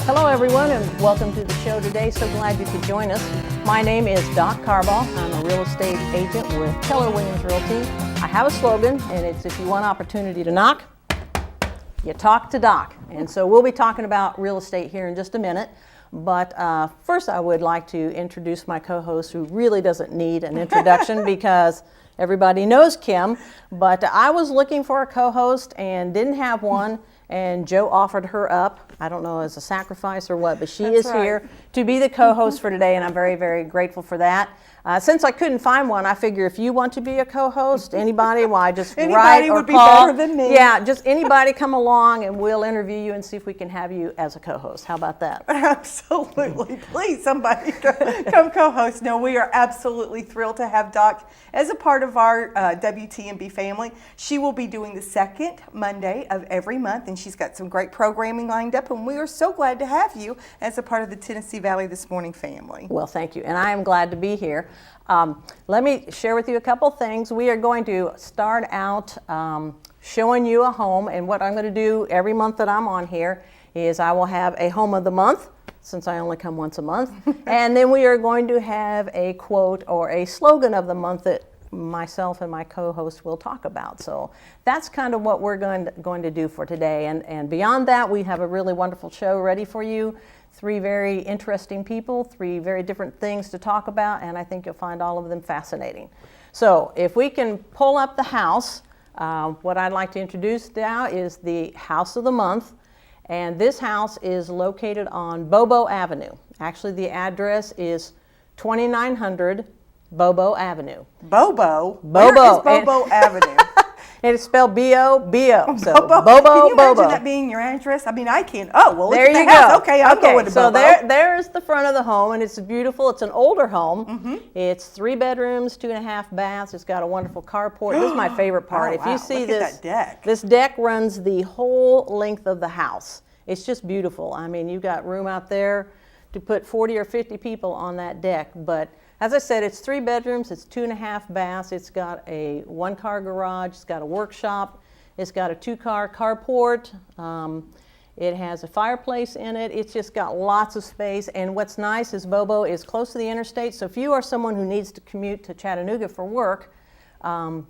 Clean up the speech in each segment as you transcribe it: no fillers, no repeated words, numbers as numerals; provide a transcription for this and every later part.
Hello everyone and welcome to the show today. So glad you could join us. My name is Doc Carball. I'm a real estate agent with Keller Williams Realty. I have a slogan and it's if you want opportunity to knock, you talk to Doc. And so we'll be talking about real estate here in just a minute. But first I would like to introduce my co-host who really doesn't need an introduction because everybody knows Kim. But I was looking for a co-host and didn't have one. And Joe offered her up, I don't know as a sacrifice or what, but she is here to be the co-host for today, and I'm very, very grateful for that. Since I couldn't find one, I figure if you want to be a co-host, anybody, why just write or would be call. better than me. Yeah, just anybody come along and we'll interview you and see if we can have you as a co-host. How about that? Absolutely. Please, somebody come co-host. No, we are absolutely thrilled to have Doc as a part of our WTMB family. She will be doing the second Monday of every month, and she's got some great programming lined up, and we are so glad to have you as a part of the Tennessee Valley This Morning family. Well, thank you, and I am glad to be here. Let me share with you a couple things. We are going to start out showing you a home, and what I'm going to do every month that I'm on here is I will have a home of the month, since I only come once a month, and then we are going to have a quote or a slogan of the month that myself and my co-host will talk about. So that's kind of what we're going to do for today, and beyond that we have a really wonderful show ready for you. 3 very interesting people, 3 very different things to talk about, and I think you'll find all of them fascinating. So if we can pull up the house, what I'd like to introduce now is the house of the month, and this house is located on Bobo Avenue. Actually, the address is 2900 Bobo Avenue. Bobo? Bobo. Where is Bobo Avenue? And it's spelled B-O-B-O. So Bobo. Bobo, Can you Bobo. imagine that being your address? I mean, I can't. Oh, well, There look at you the house. go. Okay, I'm going to so Bobo. there's the front of the home, and it's beautiful. It's an older home. It's 3 bedrooms, 2.5 baths. It's got a wonderful carport. This is my favorite part. Oh, If wow. you see Look this, at that deck. this deck runs the whole length of the house. It's just beautiful. I mean, you've got room out there to put 40 or 50 people on that deck, but as I said, it's 3 bedrooms, it's 2.5 baths, it's got a 1-car garage, it's got a workshop, it's got a 2-car carport, it has a fireplace in it, it's just got lots of space, and what's nice is Bobo is close to the interstate, so if you are someone who needs to commute to Chattanooga for work, well,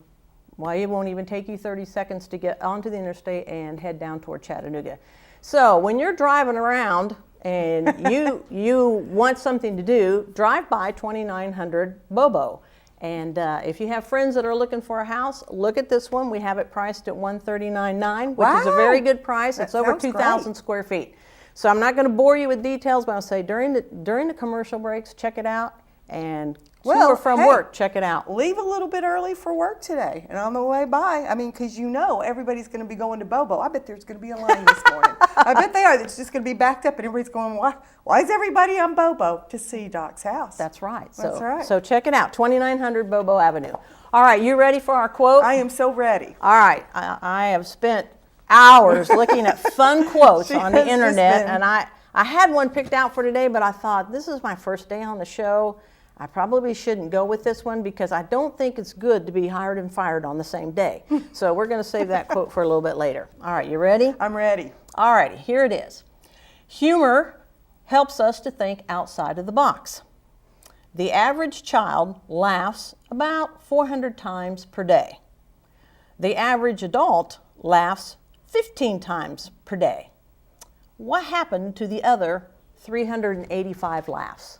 it won't even take you 30 seconds to get onto the interstate and head down toward Chattanooga. So when you're driving around, and you want something to do, drive by 2900 Bobo. And if you have friends that are looking for a house, look at this one. We have it priced at $139,900, which is a very good price. It's over 2,000 square feet. So I'm not going to bore you with details, but I'll say during the commercial breaks, check it out. And to or from work, check it out. Leave a little bit early for work today, and on the way by, I mean, because you know everybody's going to be going to Bobo. I bet there's going to be a line this morning. I bet they are. It's just going to be backed up, and everybody's going, why is everybody on Bobo to see Doc's house? That's right. That's right. So check it out, 2900 Bobo Avenue. All right, you ready for our quote? I am so ready. All right, I have spent hours looking at fun quotes on the internet, and I had one picked out for today, but I thought this is my first day on the show. I probably shouldn't go with this one because I don't think it's good to be hired and fired on the same day. So we're going to save that quote for a little bit later. All right, you ready? I'm ready. All righty, here it is. Humor helps us to think outside of the box. The average child laughs about 400 times per day. The average adult laughs 15 times per day. What happened to the other 385 laughs?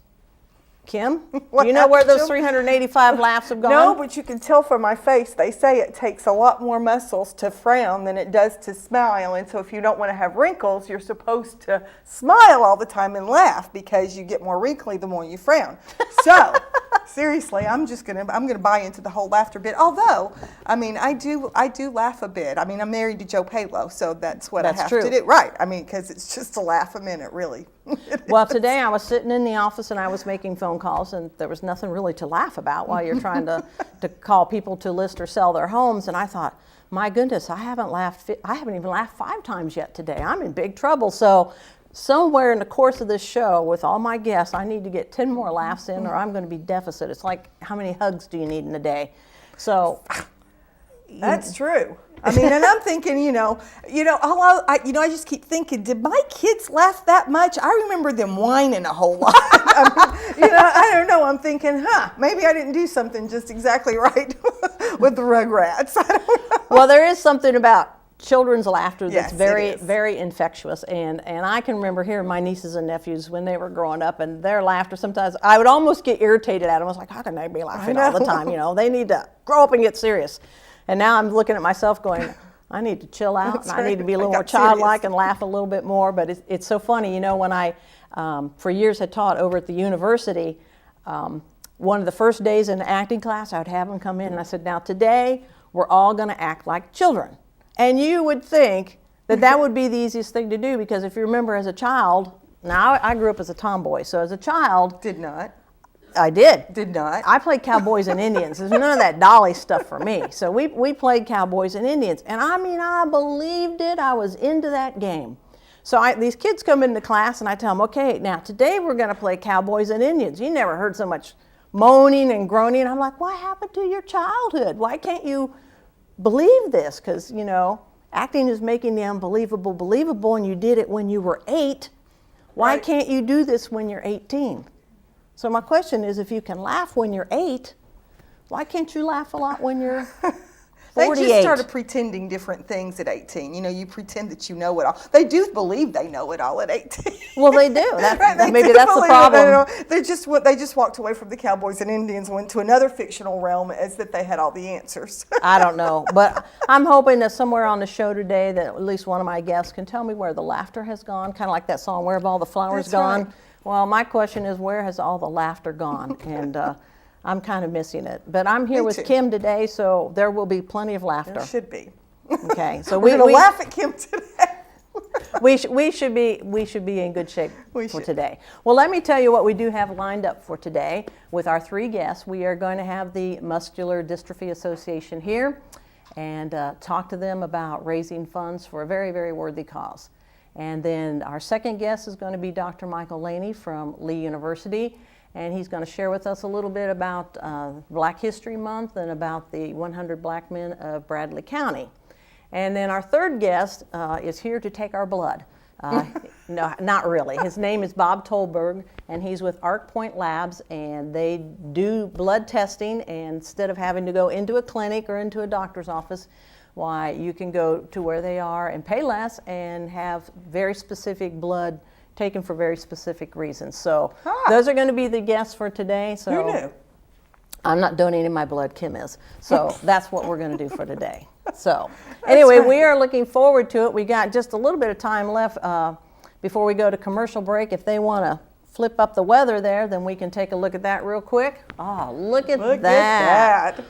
Kim, do you know where those 385 laughs have gone? No, but you can tell from my face. They say it takes a lot more muscles to frown than it does to smile. And so if you don't want to have wrinkles, you're supposed to smile all the time and laugh because you get more wrinkly the more you frown. So seriously, I'm gonna buy into the whole laughter bit. Although, I mean, I do laugh a bit. I mean, I'm married to Joe Palo, so that's what I have to do. Right. I mean, because it's just a laugh a minute, really. Well, today I was sitting in the office and I was making phone calls, and there was nothing really to laugh about while you're trying to call people to list or sell their homes. And I thought, my goodness, I haven't even laughed 5 times yet today. I'm in big trouble. So somewhere in the course of this show with all my guests, I need to get 10 more laughs in or I'm going to be deficit. It's like, how many hugs do you need in a day? So That's true. I mean, and I'm thinking, I just keep thinking, did my kids laugh that much? I remember them whining a whole lot. I don't know. I'm thinking, maybe I didn't do something just exactly right with the Rugrats. I don't know. Well, there is something about children's laughter that's Yes, very, it is. very infectious. And I can remember hearing my nieces and nephews when they were growing up, and their laughter sometimes, I would almost get irritated at them. I was like, how can they be laughing all the time? They need to grow up and get serious. And now I'm looking at myself going, I need to chill out. That's And I need to be a little right. more childlike and laugh a little bit more. But it's so funny, when I, for years, had taught over at the university, one of the first days in the acting class, I would have them come in and I said, now today, we're all going to act like children. And you would think that would be the easiest thing to do, because if you remember as a child, now I grew up as a tomboy, so as a child. Did not. I did. Did not. I played cowboys and Indians. There's none of that dolly stuff for me. So we played cowboys and Indians. And I believed it. I was into that game. So these kids come into class and I tell them, okay, now today we're going to play cowboys and Indians. You never heard so much moaning and groaning. I'm like, what happened to your childhood? Why can't you believe this? Because, acting is making the unbelievable believable, and you did it when you were 8. Why Right. can't you do this when you're 18? So my question is, if you can laugh when you're 8, why can't you laugh a lot when you're 48? They just started pretending different things at 18. You pretend that you know it all. They do believe they know it all at 18. Well, they do. Maybe do that's the believe it. problem. They just walked away from the cowboys and Indians and went to another fictional realm as that they had all the answers. I don't know, but I'm hoping that somewhere on the show today that at least one of my guests can tell me where the laughter has gone, kind of like that song, Where Have All the Flowers That's Gone? right. Well, my question is, where has all the laughter gone? And I'm kind of missing it. But I'm here Me with too. Kim today, so there will be plenty of laughter. There should be. Okay, so We're going to laugh at Kim today. we should be in good shape We for should. today. Well, let me tell you what we do have lined up for today with our 3 guests. We are going to have the Muscular Dystrophy Association here and talk to them about raising funds for a very, very worthy cause. And then our second guest is going to be Dr. Michael Laney from Lee University, and he's going to share with us a little bit about Black History Month and about the 100 Black Men of Bradley County. And then our third guest is here to take our blood. No, not really. His name is Bob Tolberg, and he's with Arc Point Labs, and they do blood testing. And instead of having to go into a clinic or into a doctor's office, why, you can go to where they are and pay less and have very specific blood taken for very specific reasons. So those are going to be the guests for today. So Who knew? I'm not donating my blood, Kim is. So that's what we're going to do for today. So anyway, right. we are looking forward to it. We got just a little bit of time left before we go to commercial break. If they want to flip up the weather there, then we can take a look at that real quick. Oh, look at Look that. at that.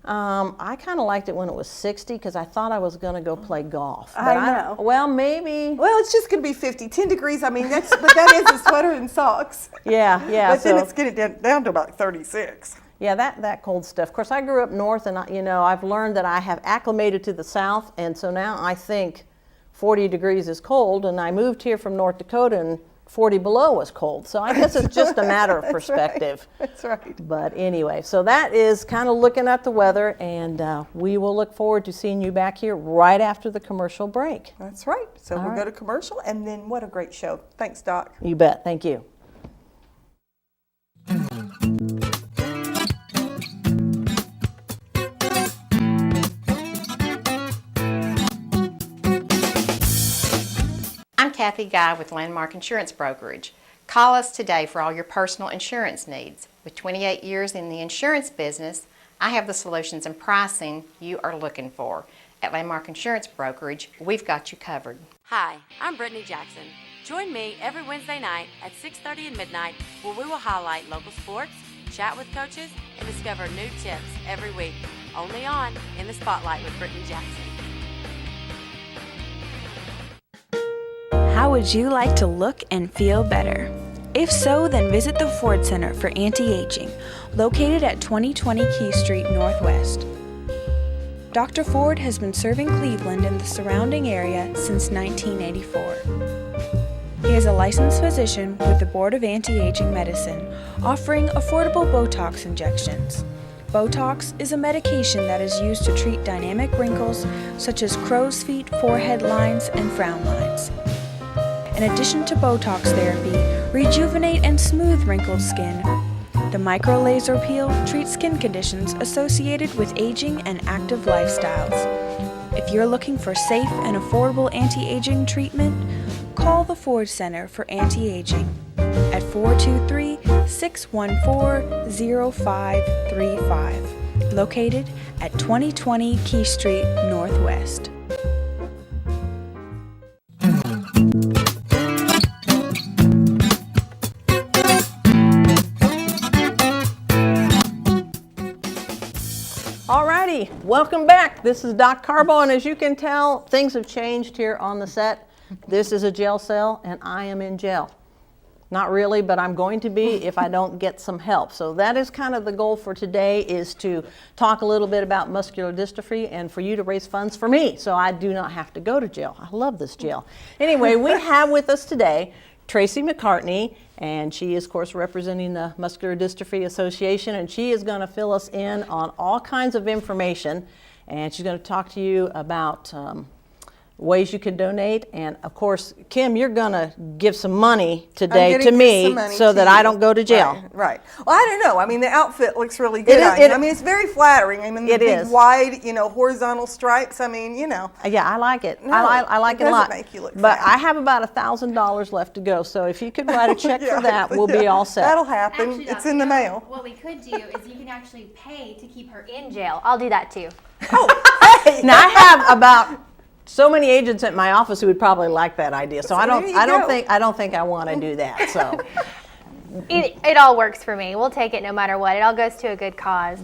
I kind of liked it when it was 60 because I thought I was going to go play golf. I But know. Well, maybe. Well, it's just going to be 50, 10 degrees. I mean, but that is a sweater and socks. Yeah. But then so- it's getting down to about 36. Yeah, that cold stuff. Of course, I grew up north, and I've learned that I have acclimated to the south, and so now I think 40 degrees is cold, and I moved here from North Dakota, and 40 below was cold. So I guess it's just a matter of perspective. That's right. But anyway, so that is kind of looking at the weather, and we will look forward to seeing you back here right after the commercial break. That's right. So we'll right. go to commercial, and then what a great show. Thanks, Doc. You bet. Thank you. I'm Kathy Guy with Landmark Insurance Brokerage. Call us today for all your personal insurance needs. With 28 years in the insurance business, I have the solutions and pricing you are looking for. At Landmark Insurance Brokerage, we've got you covered. Hi, I'm Brittany Jackson. Join me every Wednesday night at 6:30 and midnight where we will highlight local sports, chat with coaches, and discover new tips every week. Only on In the Spotlight with Brittany Jackson. How would you like to look and feel better? If so, then visit the Ford Center for Anti-Aging, located at 2020 Key Street Northwest. Dr. Ford has been serving Cleveland and the surrounding area since 1984. He is a licensed physician with the Board of Anti-Aging Medicine, offering affordable Botox injections. Botox is a medication that is used to treat dynamic wrinkles such as crow's feet, forehead lines, and frown lines. In addition to Botox therapy, rejuvenate and smooth wrinkled skin. The micro laser peel treats skin conditions associated with aging and active lifestyles. If you're looking for safe and affordable anti-aging treatment, call the Ford Center for Anti-Aging at 423-614-0535, located at 2020 Key Street Northwest. Alrighty, welcome back. This is Doc Carbo, and as you can tell, things have changed here on the set. This is a jail cell, and I am in jail. Not really, but I'm going to be if I don't get some help. So that is kind of the goal for today, is to talk a little bit about muscular dystrophy and for you to raise funds for me so I do not have to go to jail. I love this jail. Anyway, we have with us today Tracy McCartney, and she is, of course, representing the Muscular Dystrophy Association, and she is going to fill us in on all kinds of information, and she's going to talk to you about ways you can donate. And of course, Kim, you're going to give some money today to me so that I don't go to jail. Right. Well, I don't know. I mean, the outfit looks really good on you. I mean, it's very flattering. I mean, the big, wide, horizontal stripes. I mean, Yeah, I like it. No, I like it a lot. make you look but fat. I have about $1,000 left to go. So if you could write a check for that, we'll be all set. That'll happen. Actually, It's Doc, in the mail. What we could do is you can actually pay to keep her in jail. I'll do that too. Now I have about so many agents at my office who would probably like that idea. So I don't think I want to do that. So It all works for me. We'll take it no matter what. It all goes to a good cause.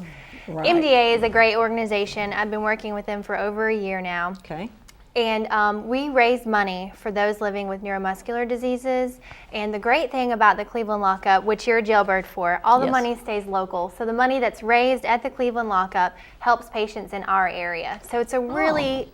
Right. MDA is a great organization. I've been working with them for over a year now. Okay. And we raise money for those living with neuromuscular diseases. And the great thing about the Cleveland Lockup, which you're a jailbird for, all the Yes. money stays local. So the money that's raised at the Cleveland Lockup helps patients in our area. So it's a really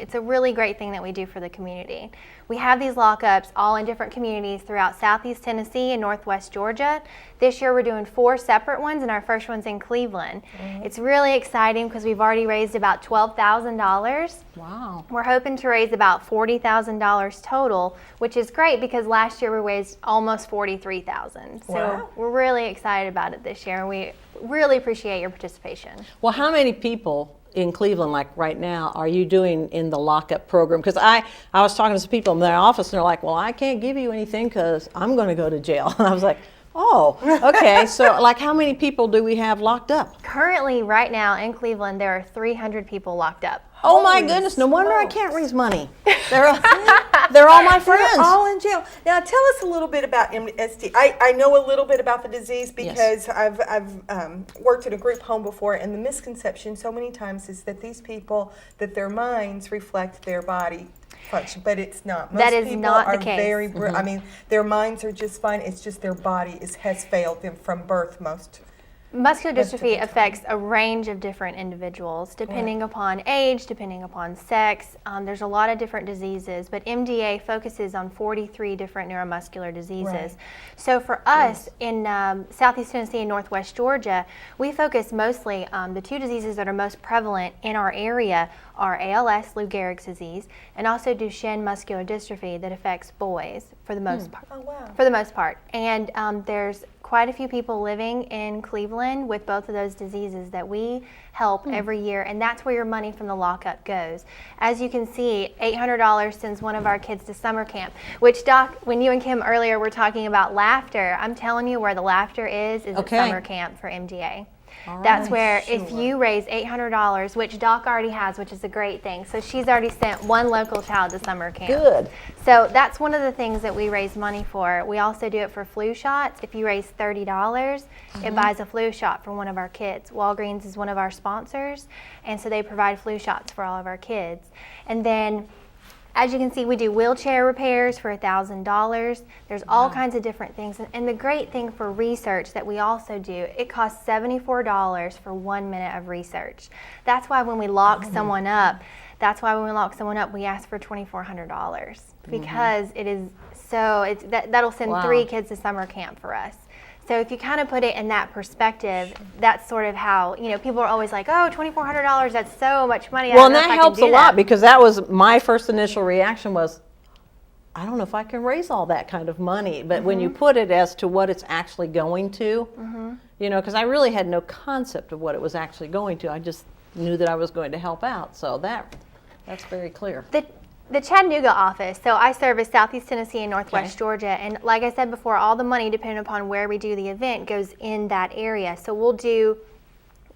great thing that we do for the community. We have these lockups all in different communities throughout Southeast Tennessee and Northwest Georgia. This year we're doing 4 separate ones, and our first one's in Cleveland. It's really exciting because we've already raised about $12,000. Wow. We're hoping to raise about $40,000 total, which is great because last year we raised almost $43,000. So Wow. we're really excited about it this year, and we really appreciate your participation. Well, how many people in Cleveland, like right now, are you doing in the lockup program? Because I was talking to some people in their office, and they're like, well, I can't give you anything because I'm going to go to jail. And I was like, oh, okay. So like, how many people do we have locked up? Currently, right now in Cleveland, there are 300 people locked up. Oh my Holy goodness, no wonder I smokes. can't raise money. They're all my friends. They're all in jail. Now, tell us a little bit about MST. I know a little bit about the disease because I've worked in a group home before, and the misconception so many times is that these people, that their minds reflect their body function, but it's not. Most That is people not the are case. very, I mean, their minds are just fine. It's just their body has failed them from birth most. Muscular Most of the dystrophy time. affects a range of different individuals, depending upon age, depending upon sex. There's a lot of different diseases, but MDA focuses on 43 different neuromuscular diseases. Right. So for us in Southeast Tennessee and Northwest Georgia, we focus mostly on the 2 diseases that are most prevalent in our area are ALS, Lou Gehrig's disease, and also Duchenne muscular dystrophy that affects boys for the most part. Oh, wow. For the most part. And there's quite a few people living in Cleveland with both of those diseases that we help every year, and that's where your money from the lockup goes. As you can see, $800 sends one of our kids to summer camp, which, Doc, when you and Kim earlier were talking about laughter, I'm telling you where the laughter is at summer camp for MDA. That's where if you raise $800, which Doc already has, which is a great thing. So she's already sent 1 local child to summer camp. Good. So that's one of the things that we raise money for. We also do it for flu shots. If you raise $30, it buys a flu shot for one of our kids. Walgreens is one of our sponsors, and so they provide flu shots for all of our kids. And then, as you can see, we do wheelchair repairs for $1,000. There's all kinds of different things. And the great thing for research that we also do, it costs $74 for 1 minute of research. That's why when we lock someone up, we ask for $2,400 because it is so, that'll send 3 kids to summer camp for us. So if you kind of put it in that perspective, that's sort of how, people are always like, oh, $2,400, that's so much money. I Well, don't and know if that I can helps do a lot that. because that was my first initial reaction was, I don't know if I can raise all that kind of money. But when you put it as to what it's actually going to, because I really had no concept of what it was actually going to. I just knew that I was going to help out. So that's very clear. The Chattanooga office, so I service Southeast Tennessee and Northwest Okay. Georgia, and like I said before, all the money, depending upon where we do the event, goes in that area. So we'll do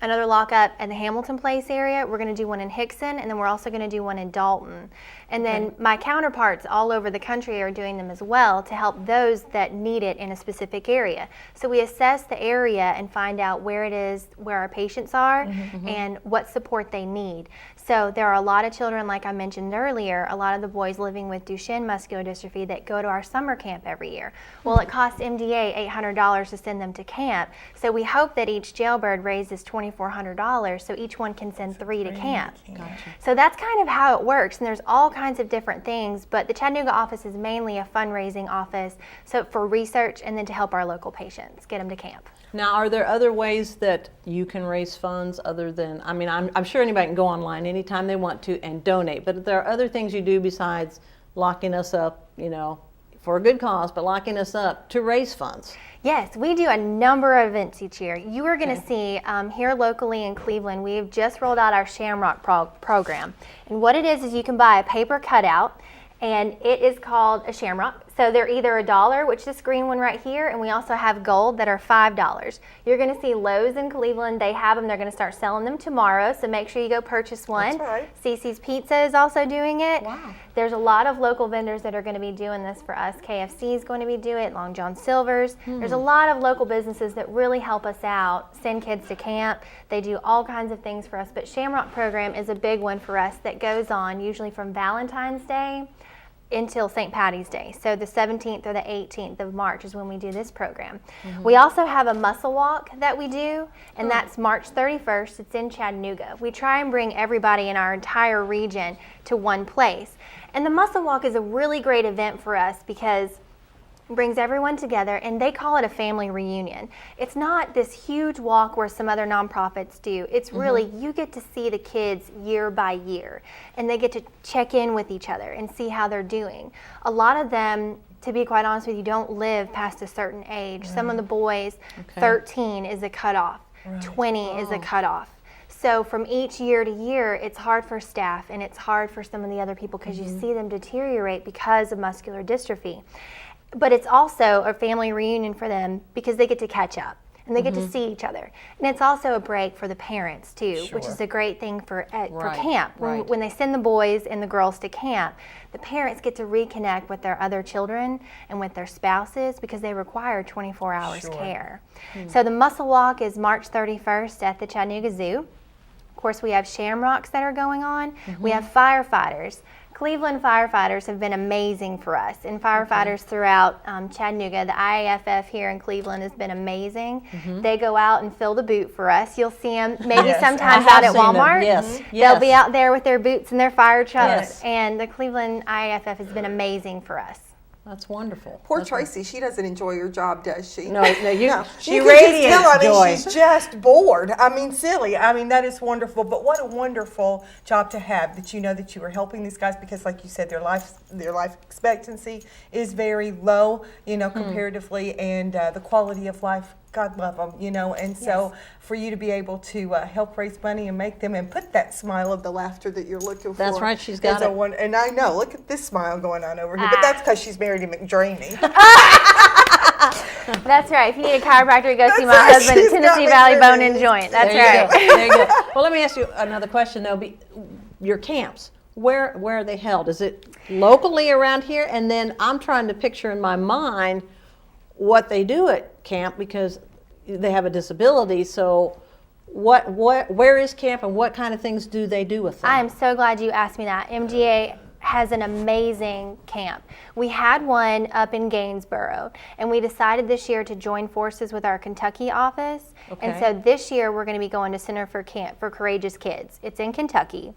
another lockup in the Hamilton Place area. We're going to do one in Hickson, and then we're also going to do one in Dalton. And then my counterparts all over the country are doing them as well to help those that need it in a specific area. So we assess the area and find out where it is, where our patients are, and what support they need. So there are a lot of children, like I mentioned earlier, a lot of the boys living with Duchenne muscular dystrophy that go to our summer camp every year. Well, it costs MDA $800 to send them to camp. So we hope that each jailbird raises $2,400 so each one can send 3 to camp. So that's kind of how it works. And there's all kinds of different things, but the Chattanooga office is mainly a fundraising office, so for research and then to help our local patients get them to camp. Now, are there other ways that you can raise funds other than, I'm sure anybody can go online anytime they want to and donate, but there are other things you do besides locking us up, for a good cause, but locking us up to raise funds? Yes, we do a number of events each year. You are going to see here locally in Cleveland, we've just rolled out our Shamrock program. And what it is you can buy a paper cutout, and it is called a shamrock. So they're either $1, which is this green one right here, and we also have gold that are $5. You're going to see Lowe's in Cleveland. They have them. They're going to start selling them tomorrow, so make sure you go purchase one. That's right. Cece's Pizza is also doing it. Wow. There's a lot of local vendors that are going to be doing this for us. KFC is going to be doing it, Long John Silver's. There's a lot of local businesses that really help us out, send kids to camp. They do all kinds of things for us, but Shamrock program is a big one for us that goes on usually from Valentine's Day until St. Patty's Day. So the 17th or the 18th of March is when we do this program. We also have a muscle walk that we do, and that's March 31st. It's in Chattanooga. We try and bring everybody in our entire region to one place. And the muscle walk is a really great event for us because brings everyone together, and they call it a family reunion. It's not this huge walk where some other nonprofits do. It's really, you get to see the kids year by year, and they get to check in with each other and see how they're doing. A lot of them, to be quite honest with you, don't live past a certain age. Some of the boys, 13 is a cutoff, 20 is a cutoff. So from each year to year, it's hard for staff, and it's hard for some of the other people because you see them deteriorate because of muscular dystrophy. But it's also a family reunion for them because they get to catch up and they get to see each other. And it's also a break for the parents too, which is a great thing for camp. When they send the boys and the girls to camp, the parents get to reconnect with their other children and with their spouses because they require 24 hours care. So the muscle walk is March 31st at the Chattanooga Zoo. Of course, we have shamrocks that are going on. We have firefighters. Cleveland firefighters have been amazing for us, and firefighters throughout Chattanooga. The IAFF here in Cleveland has been amazing. They go out and fill the boot for us. You'll see them maybe sometimes out at Walmart. They'll be out there with their boots and their fire trucks, and the Cleveland IAFF has been amazing for us. That's wonderful. Poor Tracy, she doesn't enjoy her job, does she? No, she you can radiates just tell, joy. she's just bored. Silly. That is wonderful. But what a wonderful job to have, that you know that you are helping these guys, because like you said, their life expectancy is very low, comparatively, and the quality of life, God love them, and so for you to be able to help raise money and make them and put that smile of the laughter that you're looking for. That's right, she's got it. And I know, look at this smile going on over here, but that's because she's married to McDraney. That's right. If you need a chiropractor, go see my right. husband at She's Tennessee got Valley me Bone ready. and Joint. That's There you right. go. There you go. Well, let me ask you another question though. Your camps, where are they held? Is it locally around here? And then I'm trying to picture in my mind what they do at camp because they have a disability. So where is camp and what kind of things do they do with them? I am so glad you asked me that. MGA has an amazing camp. We had one up in Gainesboro, and we decided this year to join forces with our Kentucky office. And so this year we're going to be going to Center for Camp for Courageous Kids. It's in Kentucky.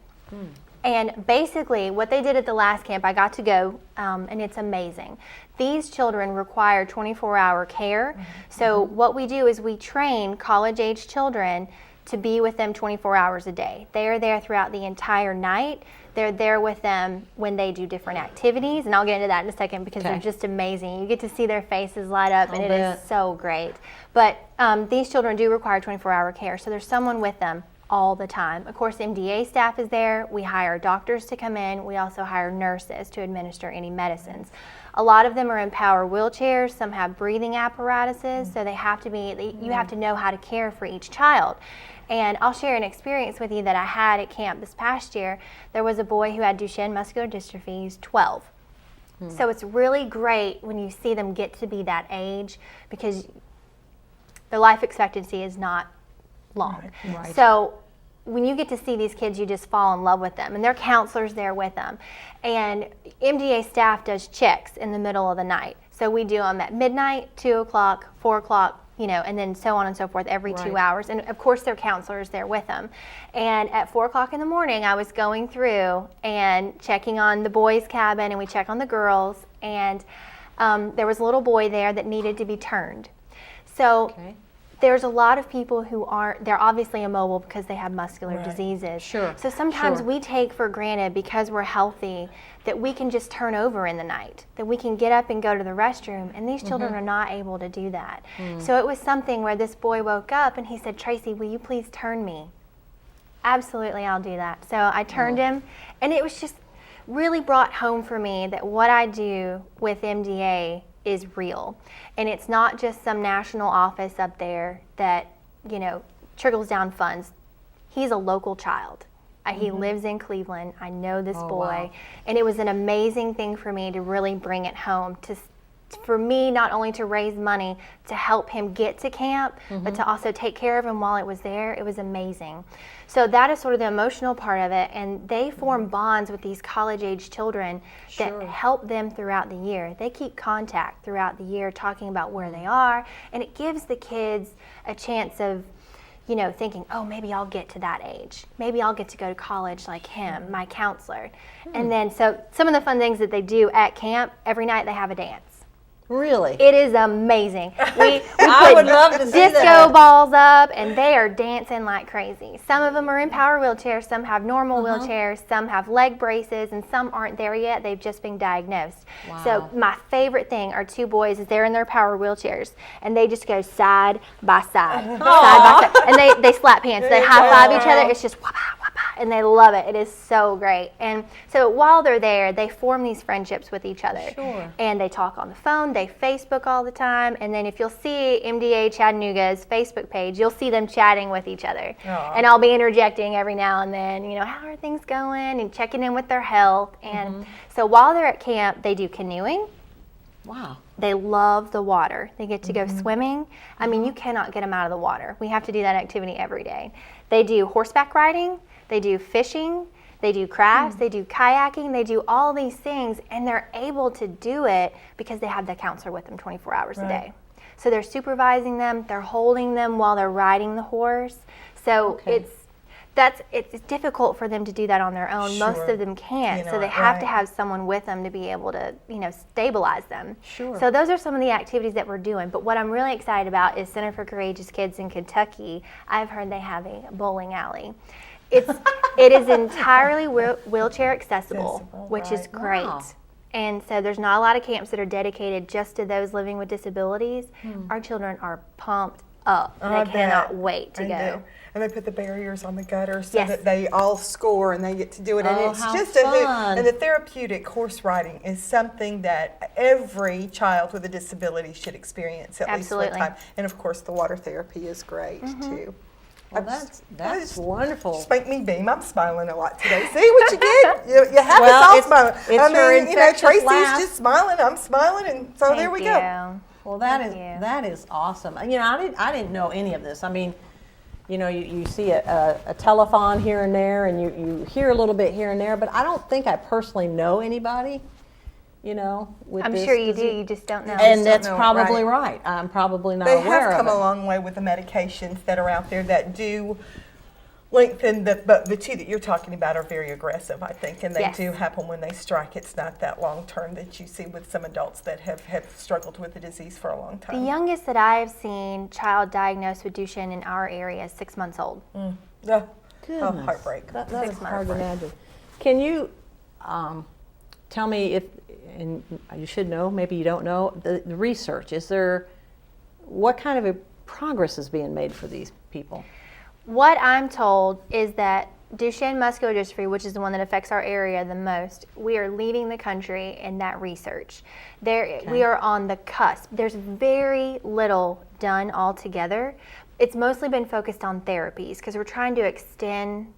And basically, what they did at the last camp, I got to go, and it's amazing. These children require 24-hour care. So what we do is we train college-age children to be with them 24 hours a day. They are there throughout the entire night. They're there with them when they do different activities, and I'll get into that in a second because they're just amazing. You get to see their faces light up, and it is so great. But these children do require 24-hour care, so there's someone with them all the time. Of course, MDA staff is there. We hire doctors to come in. We also hire nurses to administer any medicines. A lot of them are in power wheelchairs. Some have breathing apparatuses, so they have to be, you have to know how to care for each child. And I'll share an experience with you that I had at camp this past year. There was a boy who had Duchenne muscular dystrophy. He's 12. So it's really great when you see them get to be that age because their life expectancy is not long. Right. So when you get to see these kids, you just fall in love with them, and their counselors there with them. And MDA staff does checks in the middle of the night. So we do them at midnight, 2 o'clock, 4 o'clock, you know, and then so on and so forth every 2 hours. And of course, their counselors there with them. And at 4 o'clock in the morning, I was going through and checking on the boys' cabin, and we check on the girls. And there was a little boy there that needed to be turned. So there's a lot of people who aren't, they're obviously immobile because they have muscular diseases. So sometimes we take for granted, because we're healthy, that we can just turn over in the night, that we can get up and go to the restroom, and these children are not able to do that. So it was something where this boy woke up and he said, "Tracy, will you please turn me?" Absolutely, I'll do that. So I turned him, and it was just really brought home for me that what I do with MDA is real. And it's not just some national office up there that, you know, trickles down funds. He's a local child. He lives in Cleveland. I know this boy. And it was an amazing thing for me to really bring it home, for me not only to raise money to help him get to camp, but to also take care of him while it was there. It was amazing. So that is sort of the emotional part of it, and they form bonds with these college-age children that help them throughout the year. They keep contact throughout the year, talking about where they are, and it gives the kids a chance of, you know, thinking, oh, maybe I'll get to that age. Maybe I'll get to go to college like him, my counselor. And then, so some of the fun things that they do at camp, every night they have a dance. Really? It is amazing. We I would love to see disco that. balls up, and they are dancing like crazy. Some of them are in power wheelchairs, some have normal wheelchairs, some have leg braces, and some aren't there yet. They've just been diagnosed. So my favorite thing are 2 boys, is they're in their power wheelchairs, and they just go side by side, side by side, and they slap hands. They high five each other. It's just whapa, whapa, and they love it. It is so great. And so while they're there, they form these friendships with each other. And they talk on the phone. They Facebook all the time, and then if you'll see MDA Chattanooga's Facebook page, you'll see them chatting with each other. And I'll be interjecting every now and then, you know, how are things going, and checking in with their health. And so while they're at camp, they do canoeing. They love the water. They get to go swimming. I mean, you cannot get them out of the water. We have to do that activity every day. They do horseback riding. They do fishing. They do crafts, they do kayaking, they do all these things, and they're able to do it because they have the counselor with them 24 hours a day. So they're supervising them, they're holding them while they're riding the horse. So it's difficult for them to do that on their own. Most of them can't, so they have to have someone with them to be able to, you know, stabilize them. So those are some of the activities that we're doing. But what I'm really excited about is Center for Courageous Kids in Kentucky. I've heard they have a bowling alley. It is entirely wheelchair accessible, which is great. And so there's not a lot of camps that are dedicated just to those living with disabilities. Our children are pumped up. They cannot wait to go. And they put the barriers on the gutters so that they all score and they get to do it. And it's just fun. And the therapeutic horse riding is something that every child with a disability should experience at least one time. And of course, the water therapy is great too. Well, that's wonderful. Just make me beam. I'm smiling a lot today. See what you get? You have us all smiling. It's her infectious Tracy's laugh. just smiling. I'm smiling, and so there we go. Well, that is awesome. You know, I didn't know any of this. I mean, you know, you see a telethon here and there, and you hear a little bit here and there, but I don't think I personally know anybody, you know, with I'm this sure you do, disease. you just don't know. And that's probably right. I'm probably not aware of it. They have come a long way with the medications that are out there that do lengthen but the two that you're talking about are very aggressive, I think, and they Yes. do happen when they strike. It's not that long term that you see with some adults that have struggled with the disease for a long The time. youngest that I have seen child diagnosed with Duchenne in our area is 6 months old. Yeah. Oh, Goodness. heartbreak. That 6 is months. hard to imagine. Can you tell me if, and you should know, maybe you don't know, the research, what kind of a progress is being made for these people? What I'm told is that Duchenne muscular dystrophy, which is the one that affects our area the most, we are leading the country in that research. We are on the cusp. There's very little done altogether. It's mostly been focused on therapies because we're trying to extend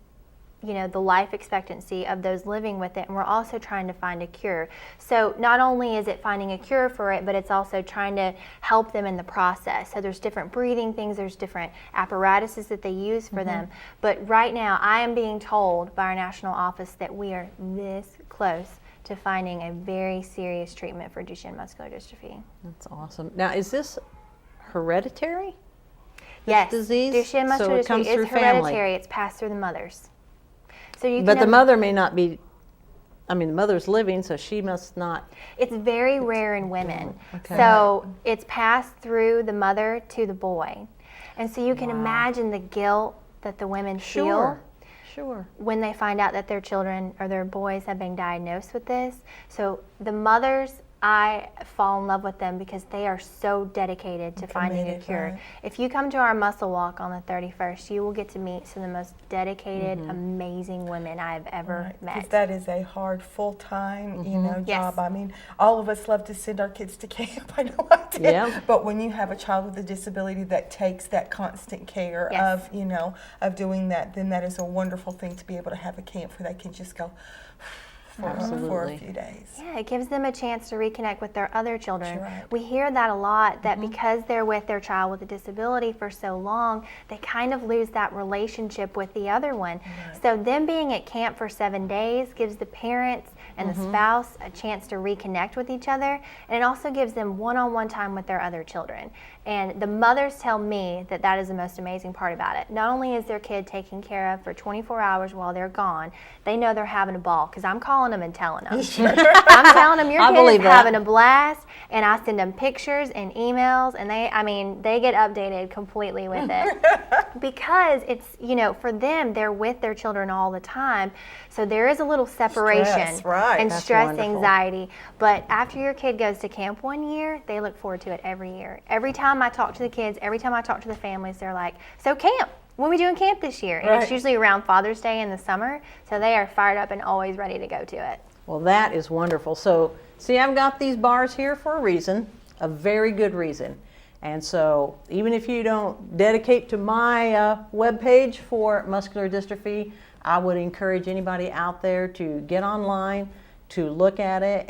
the life expectancy of those living with it, and we're also trying to find a cure. So not only is it finding a cure for it, but it's also trying to help them in the process. So there's different breathing things, there's different apparatuses that they use for them. But right now, I am being told by our national office that we are this close to finding a very serious treatment for Duchenne muscular dystrophy. That's awesome. Now, is this hereditary? Yes, disease? Duchenne So muscular it comes dystrophy through is family. hereditary. It's passed through the mothers. So you But can the mother may not be, the mother's living, so she must not. It's very rare in women. Okay. So it's passed through the mother to the boy. And so you can imagine the guilt that the women feel Sure. when they find out that their children or their boys have been diagnosed with this. So the mothers, I fall in love with them because they are so dedicated to finding a committed, cure. right. If you come to our muscle walk on the 31st, you will get to meet some of the most dedicated, amazing women I have ever Because met. that is a hard, full-time, Yes. job. I mean, all of us love to send our kids to camp. I know I did. Yeah. But when you have a child with a disability that takes that constant care Yes. of doing that, then that is a wonderful thing to be able to have a camp where they can just go for a Absolutely. few days. Yeah, it gives them a chance to reconnect with their other children. That's right. We hear that a lot, that because they're with their child with a disability for so long, they kind of lose that relationship with the other one. So them being at camp for 7 days gives the parents and the spouse a chance to reconnect with each other, and it also gives them one-on-one time with their other children. And the mothers tell me that that is the most amazing part about it. Not only is their kid taken care of for 24 hours while they're gone, they know they're having a ball because I'm calling them and telling them. I'm telling them your I kid believe is that. having a blast, and I send them pictures and emails, and they get updated completely with it because it's, for them, they're with their children all the time. So there is a little separation Stress, right. and That's stress, wonderful. anxiety. But after your kid goes to camp 1 year, they look forward to it every year. Every time I talk to the kids, every time I talk to the families, they're like, so camp, when are we doing camp this year? And it's Right. usually around Father's Day in the summer, so they are fired up and always ready to go to it. Well, that is wonderful. So, see, I've got these bars here for a reason, a very good reason. And so, even if you don't dedicate to my webpage for muscular dystrophy, I would encourage anybody out there to get online, to look at it,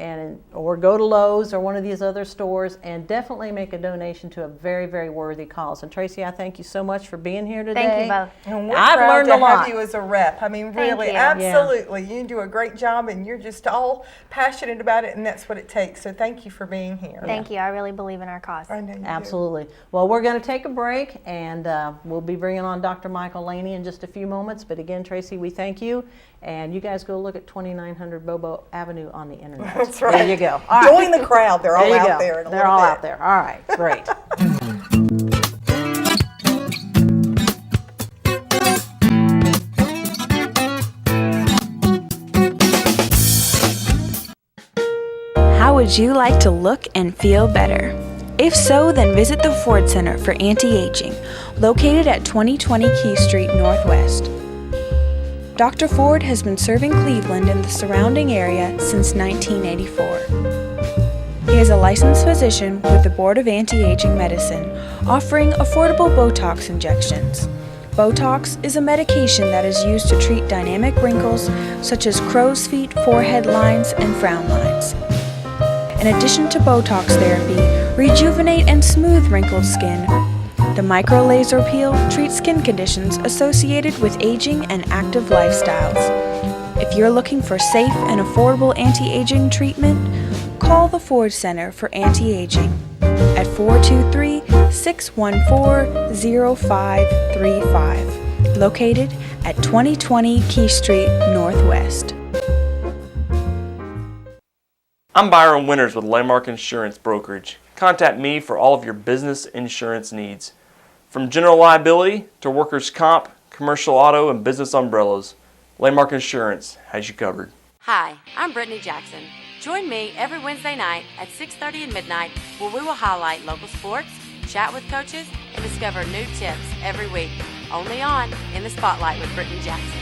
or go to Lowe's or one of these other stores and definitely make a donation to a very, very worthy cause. And Tracy, I thank you so much for being here today. Thank you both. And we're I've proud learned to a lot. have you as a rep. I mean, Thank really, you. absolutely. You do a great job, and you're just all passionate about it, and that's what it takes. So thank you for being here. Thank you. I really believe in our cause. I know you do. Absolutely. Well, we're going to take a break, and we'll be bringing on Dr. Michael Laney in just a few moments. But again, Tracy, we thank you. And you guys go look at 2900 Bobo Avenue on the internet. That's right. There you go. All right. Join the crowd. They're all There you out go. there. In a They're little all bit. out there. All right. Great. How would you like to look and feel better? If so, then visit the Ford Center for Anti-Aging, located at 2020 Key Street Northwest. Dr. Ford has been serving Cleveland and the surrounding area since 1984. He is a licensed physician with the Board of Anti-Aging Medicine, offering affordable Botox injections. Botox is a medication that is used to treat dynamic wrinkles such as crow's feet, forehead lines, and frown lines. In addition to Botox therapy, rejuvenate and smooth wrinkled skin. The micro laser peel treats skin conditions associated with aging and active lifestyles. If you're looking for safe and affordable anti-aging treatment, call the Ford Center for Anti-Aging at 423-614-0535, located at 2020 Key Street Northwest. I'm Byron Winters with Landmark Insurance Brokerage. Contact me for all of your business insurance needs. From general liability to workers' comp, commercial auto, and business umbrellas, Landmark Insurance has you covered. Hi, I'm Brittany Jackson. Join me every Wednesday night at 6:30 and midnight where we will highlight local sports, chat with coaches, and discover new tips every week. Only on In the Spotlight with Brittany Jackson.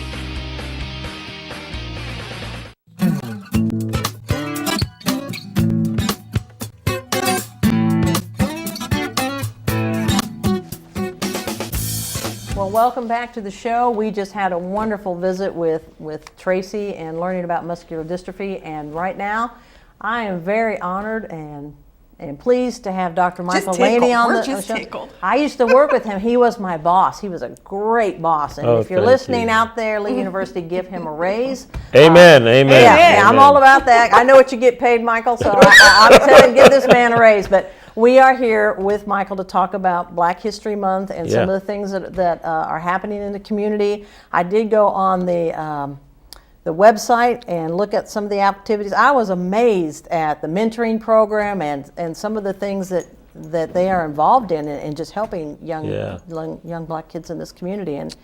Well, welcome back to the show. We just had a wonderful visit with Tracy and learning about muscular dystrophy. And right now, I am very honored and pleased to have Dr. Michael Laney on the show. Tickled. I used to work with him. He was my boss. He was a great boss. And if you're listening out there, Lee University, give him a raise. Amen. Amen. Yeah, I'm all about that. I know what you get paid, Michael, so I'm telling you, give this man a raise. But we are here with Michael to talk about Black History Month and some of the things that are happening in the community. I did go on the website and look at some of the activities. I was amazed at the mentoring program and some of the things that they are involved in just helping young Black kids in this community. And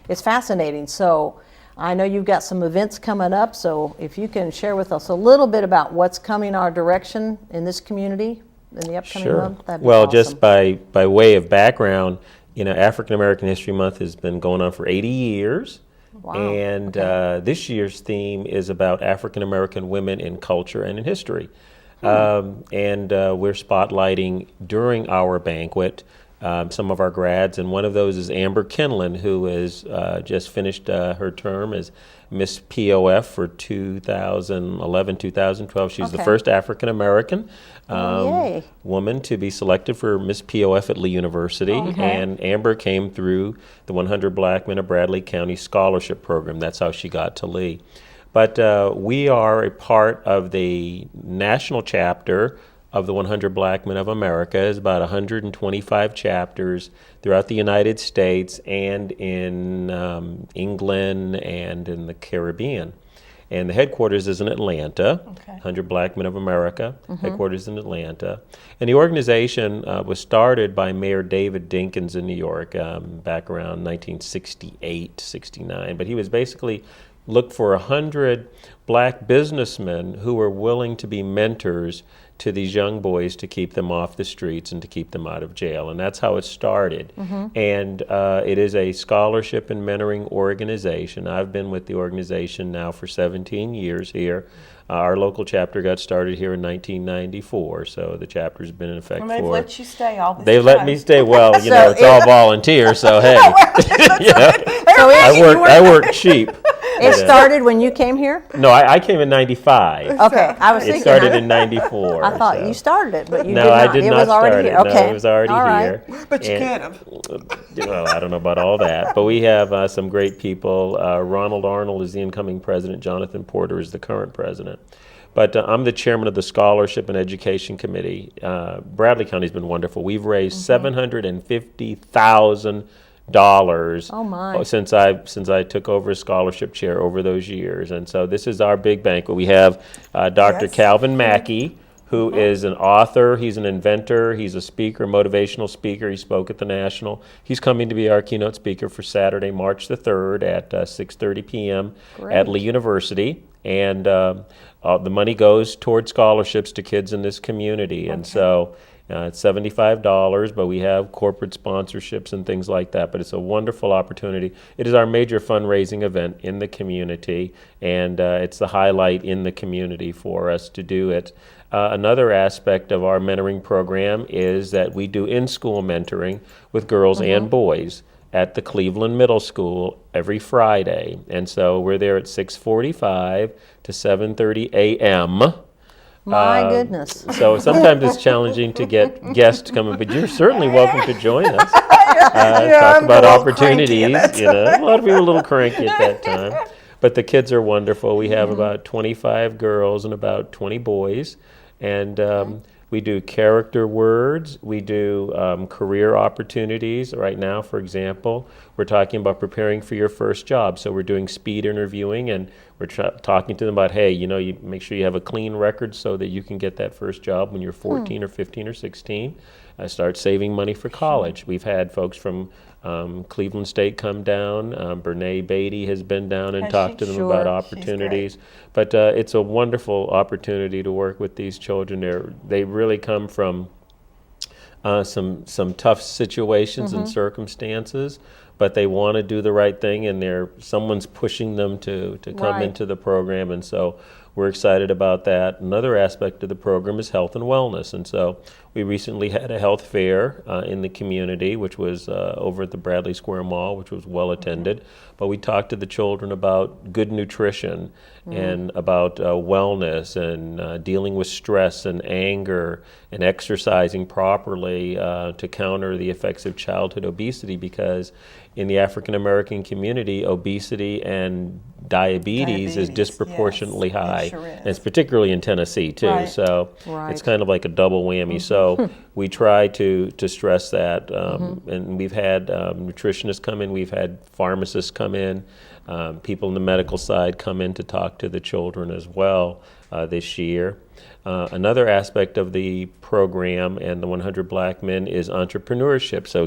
it's fascinating. So I know you've got some events coming up, so if you can share with us a little bit about what's coming our direction in this community in the upcoming month, that'd be awesome. Just by way of background, African American History Month has been going on for 80 years. Wow. And this year's theme is about African American women in culture and in history. And we're spotlighting during our banquet some of our grads, and one of those is Amber Kinlan, who has just finished her term as Miss POF for 2011-2012. She's the first African American woman to be selected for Miss POF at Lee University, and Amber came through the 100 Black Men of Bradley County Scholarship Program. That's how she got to Lee. But we are a part of the national chapter of the 100 Black Men of America. Is about 125 chapters throughout the United States and in England and in the Caribbean. And the headquarters is in Atlanta, 100 Black Men of America, headquarters in Atlanta. And the organization was started by Mayor David Dinkins in New York back around 1968, 69. But he was basically looked for 100 Black businessmen who were willing to be mentors to these young boys to keep them off the streets and to keep them out of jail. And that's how it started. And it is a scholarship and mentoring organization. I've been with the organization now for 17 years here. Our local chapter got started here in 1994, so the chapter's been in effect They've let you stay all this They've time. let me stay. Well, it's all volunteer, so hey. I work cheap. It started when you came here? No, I came in 95. Okay, I was It thinking. started in 94. I thought so. you started it, but you No, did not. I did it not was already start here. it. Okay. No, it was already All right. here. But you And- could have. Well, I don't know about all that, but we have some great people. Ronald Arnold is the incoming president. Jonathan Porter is the current president. But I'm the chairman of the Scholarship and Education Committee. Bradley County's been wonderful. We've raised $750,000 Oh my. since I took over as scholarship chair over those years. And so this is our big banquet. We have Dr. Yes. Calvin Mackey, who is an author, he's an inventor, he's a speaker, motivational speaker. He spoke at the National. He's coming to be our keynote speaker for Saturday, March the 3rd at 6:30 p.m. at Lee University. And the money goes toward scholarships to kids in this community. And so it's $75, but we have corporate sponsorships and things like that. But it's a wonderful opportunity. It is our major fundraising event in the community, and it's the highlight in the community for us to do it. Another aspect of our mentoring program is that we do in-school mentoring with girls and boys at the Cleveland Middle School every Friday. And so we're there at 6:45 to 7:30 a.m. My goodness. So sometimes it's challenging to get guests to come in, but you're certainly welcome to join us. Talk I'm about a little cranky opportunities. at that A lot of people are a little cranky at that time. But the kids are wonderful. We have about 25 girls and about 20 boys. And We do character words. We do career opportunities. Right now, for example, we're talking about preparing for your first job. So we're doing speed interviewing, and we're talking to them about, hey, you make sure you have a clean record so that you can get that first job when you're 14 or 15 or 16. Start saving money for college. We've had folks from Cleveland State come down. Brene Beatty has been down and talked to them about opportunities. But it's a wonderful opportunity to work with these children. They really come from some tough situations and circumstances, but they want to do the right thing, and someone's pushing them to come into the program, and so we're excited about that. Another aspect of the program is health and wellness, and so we recently had a health fair in the community, which was over at the Bradley Square Mall, which was well attended. But we talked to the children about good nutrition and about wellness and dealing with stress and anger and exercising properly to counter the effects of childhood obesity, because in the African American community, obesity and diabetes is disproportionately high. Sure is. And it's particularly in Tennessee too. So it's kind of like a double whammy. So we try to stress that. And we've had nutritionists come in, we've had pharmacists come in, people in the medical side come in to talk to the children as well this year. Another aspect of the program and the 100 Black Men is entrepreneurship. So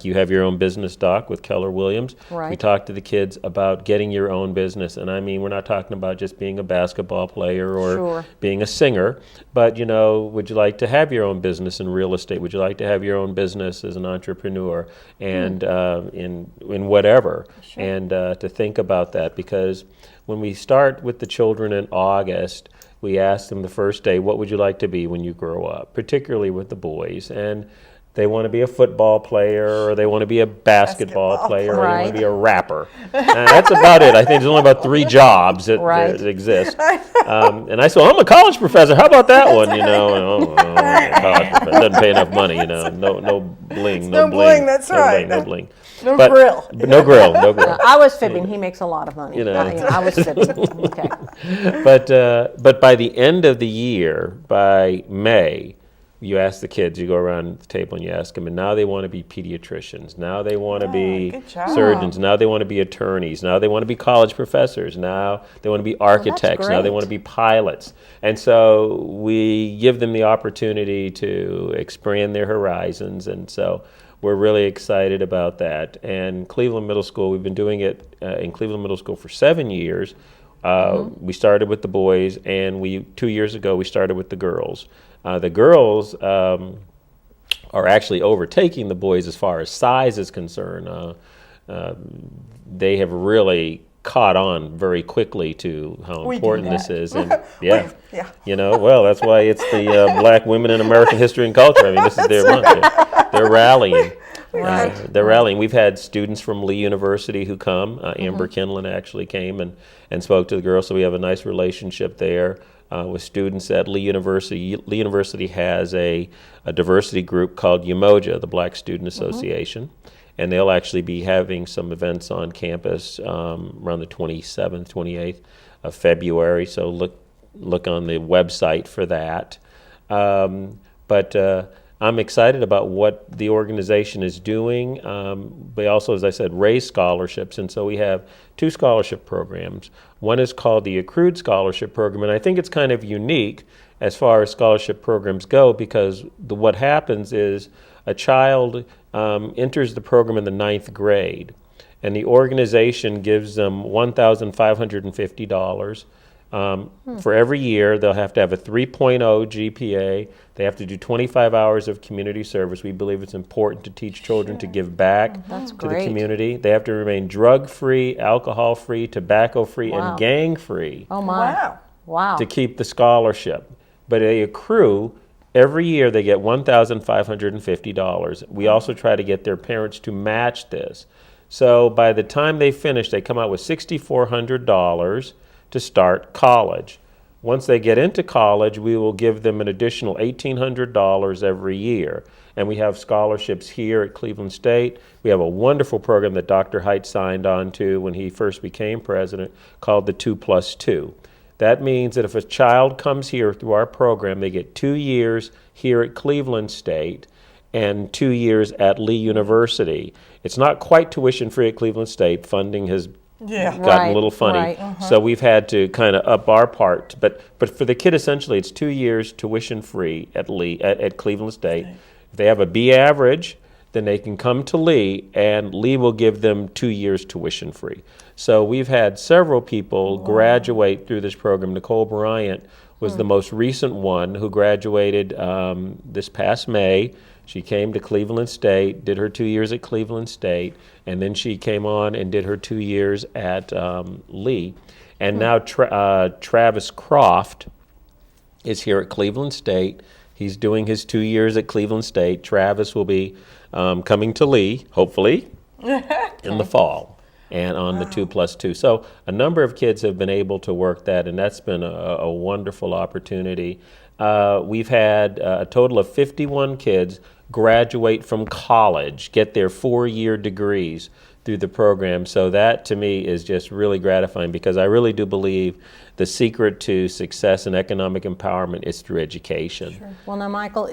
you have your own business, Doc, with Keller Williams. Right. We talk to the kids about getting your own business. And I mean, we're not talking about just being a basketball player or being a singer, but, would you like to have your own business in real estate? Would you like to have your own business as an entrepreneur and in whatever? And to think about that, because when we start with the children in August, we ask them the first day, what would you like to be when you grow up, particularly with the boys? And they want to be a football player, or they want to be a basketball player, or they want to be a rapper. And that's about it. I think there's only about 3 jobs that exist. And I said, well, I'm a college professor. How about that one? College professor doesn't pay enough money. No bling, no bling. That's right. No bling. No grill. No grill. I was fibbing. He makes a lot of money. I was fibbing. Okay. But by the end of the year, by May, you ask the kids, you go around the table and you ask them, and now they want to be pediatricians. Now they want to be surgeons. Now they want to be attorneys. Now they want to be college professors. Now they want to be architects. Now they want to be pilots. And so we give them the opportunity to expand their horizons. And so we're really excited about that. And Cleveland Middle School, we've been doing it in Cleveland Middle School for 7 years. We started with the boys, and 2 years ago we started with the girls. The girls are actually overtaking the boys as far as size is concerned. They have really caught on very quickly to how important this is. And well, that's why it's the Black Women in American History and Culture. I mean, this is their month. They're rallying. They're rallying. We've had students from Lee University who come. Amber Kinlan actually came and spoke to the girls, so we have a nice relationship there. With students at Lee University. Lee University has a diversity group called UMOJA, the Black Student Association, and they'll actually be having some events on campus around the 27th, 28th of February, so look on the website for that. But I'm excited about what the organization is doing. They also, as I said, raise scholarships, and so we have 2 scholarship programs. One is called the Accrued Scholarship Program, and I think it's kind of unique as far as scholarship programs go, because what happens is a child enters the program in the 9th grade, and the organization gives them $1,550. For every year, they'll have to have a 3.0 GPA. They have to do 25 hours of community service. We believe it's important to teach children to give back to the community. They have to remain drug-free, alcohol-free, tobacco-free, and gang-free. Oh, my. Wow. To keep the scholarship. But they accrue. Every year, they get $1,550. We also try to get their parents to match this. So by the time they finish, they come out with $6,400 to start college. Once they get into college, we will give them an additional $1,800 every year. And we have scholarships here at Cleveland State. We have a wonderful program that Dr. Height signed on to when he first became president called the 2+2. That means that if a child comes here through our program, they get 2 years here at Cleveland State and 2 years at Lee University. It's not quite tuition free at Cleveland State. Funding has gotten a little funny. So we've had to kind of up our part. But for the kid, essentially, it's 2 years tuition free at Lee at Cleveland State. If they have a B average, then they can come to Lee, and Lee will give them 2 years tuition free. So we've had several people graduate through this program. Nicole Bryant was the most recent one who graduated this past May. She came to Cleveland State, did her 2 years at Cleveland State, and then she came on and did her 2 years at Lee. And now Travis Croft is here at Cleveland State. He's doing his 2 years at Cleveland State. Travis will be coming to Lee, hopefully, in the fall, and on the 2+2. So a number of kids have been able to work that, and that's been a wonderful opportunity. We've had a total of 51 kids graduate from college, get their 4-year degrees through the program. So that, to me, is just really gratifying, because I really do believe the secret to success and economic empowerment is through education. Sure. Well, now, Michael,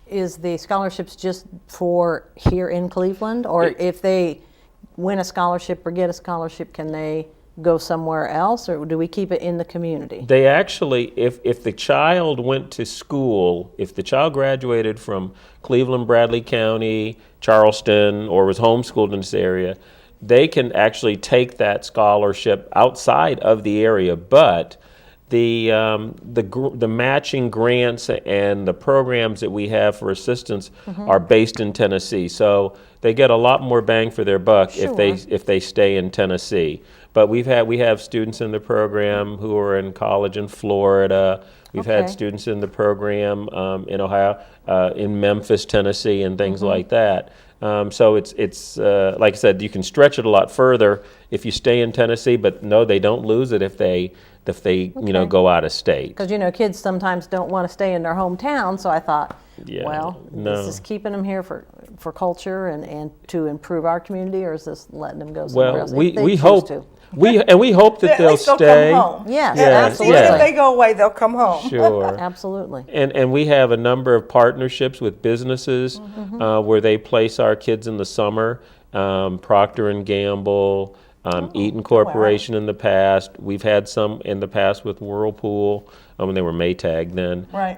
is the scholarships just for here in Cleveland, or if they win a scholarship or get a scholarship, can they go somewhere else, or do we keep it in the community? They actually, if the child went to school, if the child graduated from Cleveland, Bradley County, Charleston, or was homeschooled in this area, they can actually take that scholarship outside of the area. But the matching grants and the programs that we have for assistance are based in Tennessee, so they get a lot more bang for their buck if they stay in Tennessee. But we have students in the program who are in college in Florida. We've had students in the program in Ohio, in Memphis, Tennessee, and things like that. So it's like I said, you can stretch it a lot further if you stay in Tennessee. But no, they don't lose it if they go out of state. Because kids sometimes don't want to stay in their hometown. So I thought, this is keeping them here for culture and to improve our community, or is this letting them go somewhere else? We hope to. we hope that they'll stay. Come home. Yes, Absolutely. absolutely. If they go away, they'll come home. Sure. Absolutely. And we have a number of partnerships with businesses where they place our kids in the summer. Procter & Gamble, Eaton Corporation in the past. We've had some in the past with Whirlpool when they were Maytag then. Right.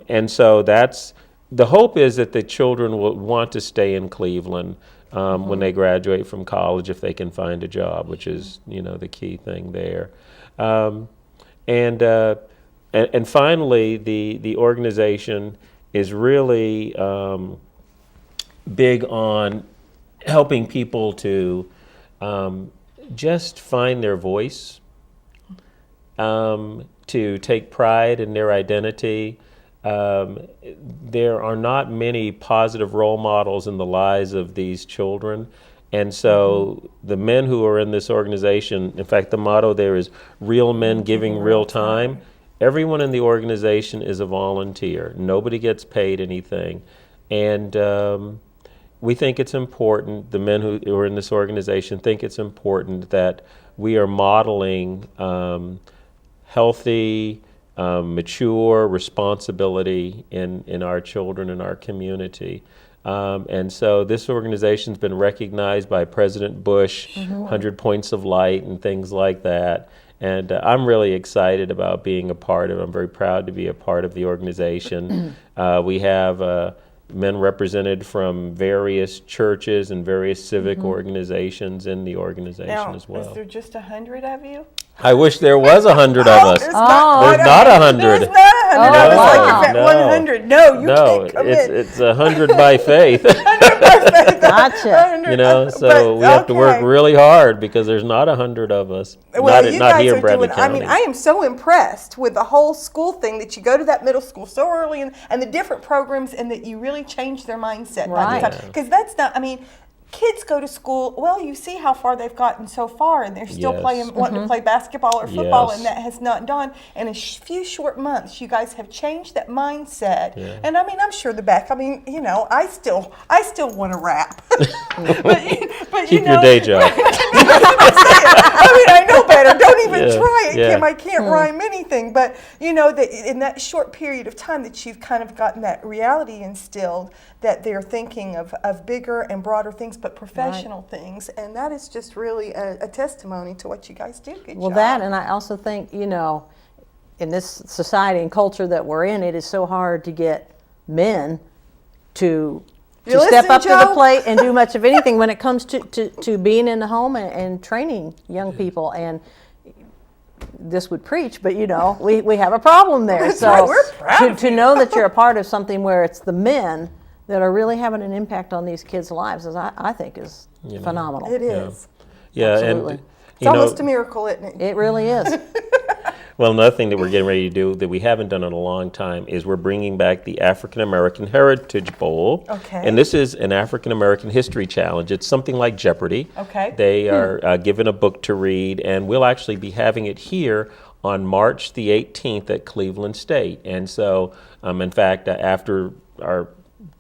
And so the hope is that the children will want to stay in Cleveland when they graduate from college, if they can find a job, which is the key thing there. And finally, the organization is really big on helping people to just find their voice, to take pride in their identity. There are not many positive role models in the lives of these children. And so the men who are in this organization, in fact, the motto there is real men giving real time. Everyone in the organization is a volunteer. Nobody gets paid anything. And we think it's important, the men who are in this organization think it's important that we are modeling healthy, mature responsibility in our children and our community. And so this organization's been recognized by President Bush, 100 Points of Light and things like that. And I'm really excited about being a part of it. I'm very proud to be a part of the organization. We have men represented from various churches and various civic organizations in the organization as well. Is there just 100 of you? I wish there was 100 of us. There's not 100. There's not 100 of us. Like No, you're at 100. No, you can't come in. It's 100 by faith. Gotcha. So we have to work really hard because there's not 100 of us. Well, you not guys here are in Bradley doing, County. I am so impressed with the whole school thing, that you go to that middle school so early and the different programs, and that you really change their mindset. Right. Because that's not, kids go to school, well, you see how far they've gotten so far, and they're still Yes. wanting to play basketball or football, Yes. and that has not done. In a few short months, you guys have changed that mindset. Yeah. And I'm sure I still want to rap. but Keep your day job. I mean, I know better. Don't even try it, yeah. Kim. I can't rhyme anything. But, you know, that in that short period of time that you've kind of gotten that reality instilled, that they're thinking of bigger and broader things, but professional things. And that is just really a testimony to what you guys do. Good Well, job. that, and I also think, you know, in this society and culture that we're in, it is so hard to get men to You step listen, up to the Joe? plate and do much of anything when it comes to being in the home and training young people. And this would preach, but you know, we have a problem there. That's So right, we're proud to know that you're a part of something where it's the men that are really having an impact on these kids' lives, is I think is phenomenal. It is. Yeah, Absolutely. and It's you know, almost a miracle, isn't it? It really is. well, another thing that we're getting ready to do that we haven't done in a long time is we're bringing back the African American Heritage Bowl. Okay. And this is an African American history challenge. It's something like Jeopardy. Okay. They are given a book to read, and we'll actually be having it here on March the 18th at Cleveland State. And so, in fact, after our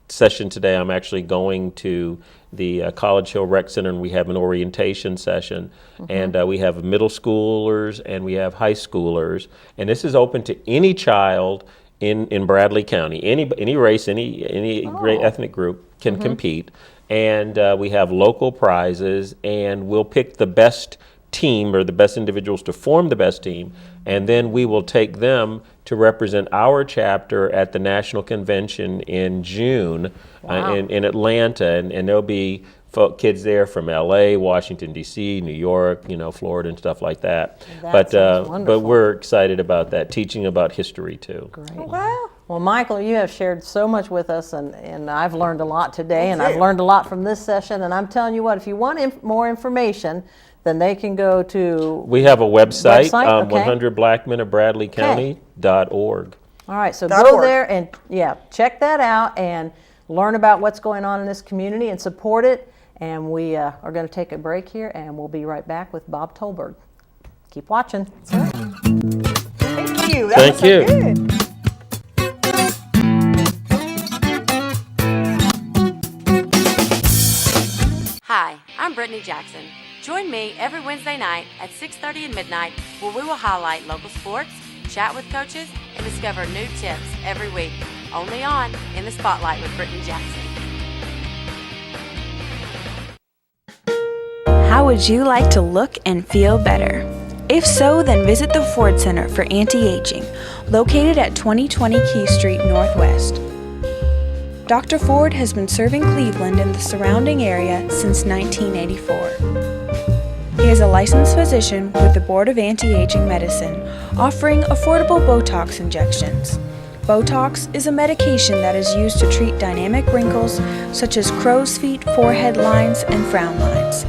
session today, I'm actually going to the College Hill Rec Center, and we have an orientation session. And we have middle schoolers and we have high schoolers. And this is open to any child in Bradley County. Any race, any great ethnic group can compete. And we have local prizes, and we'll pick the best team or the best individuals to form the best team, and then we will take them to represent our chapter at the national convention in June in Atlanta, and there'll be kids there from LA, Washington DC, New York, Florida and stuff like that. That sounds wonderful. But we're excited about that, teaching about history too. Great. Wow. Well, Michael, you have shared so much with us, and I've learned a lot today, and I've learned a lot from this session. And I'm telling you what, if you want more information, then they can go to... We have a website, Okay. 100blackmenofbradleycounty.org. All right, so .org. go there and, check that out and learn about what's going on in this community and support it. And we are going to take a break here, and we'll be right back with Bob Tolberg. Keep watching. Thank you. That Thank was so you. good. Hi, I'm Brittany Jackson. Join me every Wednesday night at 6:30 and midnight, where we will highlight local sports, chat with coaches, and discover new tips every week. Only on In the Spotlight with Brittany Jackson. How would you like to look and feel better? If so, then visit the Ford Center for Anti-Aging, located at 2020 Key Street Northwest. Dr. Ford has been serving Cleveland and the surrounding area since 1984. He is a licensed physician with the Board of Anti-Aging Medicine, offering affordable Botox injections. Botox is a medication that is used to treat dynamic wrinkles such as crow's feet, forehead lines, and frown lines.